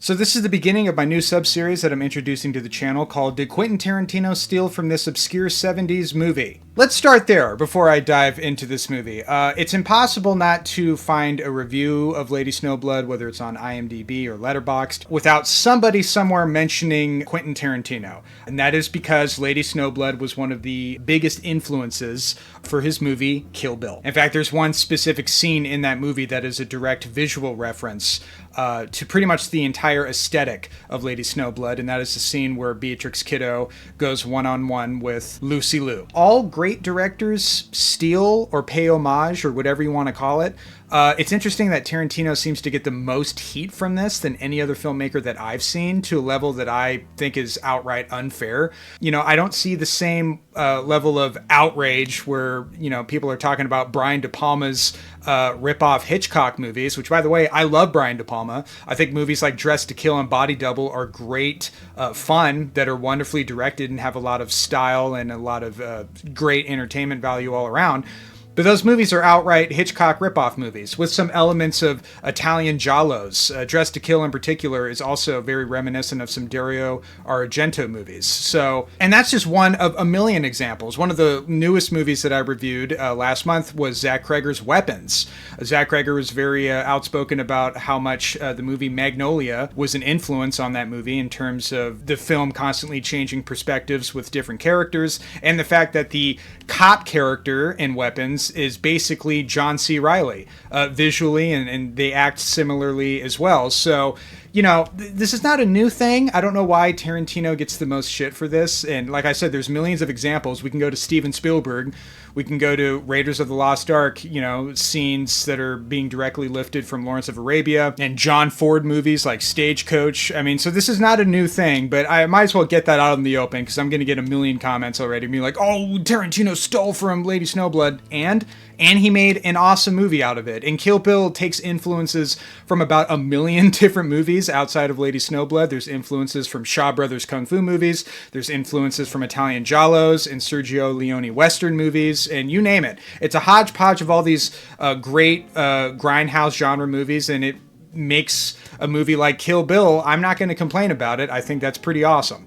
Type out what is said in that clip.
So this is the beginning of my new sub-series that I'm introducing to the channel called Did Quentin Tarantino Steal from This Obscure 70s Movie? Let's start there before I dive into this movie. It's impossible not to find a review of Lady Snowblood, whether it's on IMDb or Letterboxd, without somebody somewhere mentioning Quentin Tarantino. And that is because Lady Snowblood was one of the biggest influences for his movie Kill Bill. In fact, there's one specific scene in that movie that is a direct visual reference to pretty much the entire aesthetic of Lady Snowblood, and that is the scene where Beatrix Kiddo goes one-on-one with Lucy Liu. All great directors steal or pay homage, or whatever you want to call it. It's interesting that Tarantino seems to get the most heat from this than any other filmmaker that I've seen, to a level that I think is outright unfair. You know, I don't see the same level of outrage where, you know, people are talking about Brian De Palma's rip-off Hitchcock movies, which, by the way, I love Brian De Palma. I think movies like Dress to Kill and Body Double are great fun, that are wonderfully directed and have a lot of style and a lot of great entertainment value all around. But those movies are outright Hitchcock ripoff movies with some elements of Italian giallos. Dress to Kill in particular is also very reminiscent of some Dario Argento movies. So, and that's just one of a million examples. One of the newest movies that I reviewed last month was Zach Cregger's Weapons. Zach Cregger was very outspoken about how much the movie Magnolia was an influence on that movie in terms of the film constantly changing perspectives with different characters, and the fact that the cop character in Weapons is basically John C. Reilly visually, and they act similarly as well. So, you know, this is not a new thing. I don't know why Tarantino gets the most shit for this. And like I said, there's millions of examples. We can go to Steven Spielberg. We can go to Raiders of the Lost Ark, you know, scenes that are being directly lifted from Lawrence of Arabia, and John Ford movies like Stagecoach. I mean, so this is not a new thing, but I might as well get that out in the open, because I'm going to get a million comments already being like, oh, Tarantino stole from Lady Snowblood. And he made an awesome movie out of it. And Kill Bill takes influences from about a million different movies outside of Lady Snowblood. There's influences from Shaw Brothers Kung Fu movies. There's influences from Italian giallos and Sergio Leone Western movies, and you name it. It's a hodgepodge of all these great grindhouse genre movies, and it makes a movie like Kill Bill. I'm not going to complain about it. I think that's pretty awesome.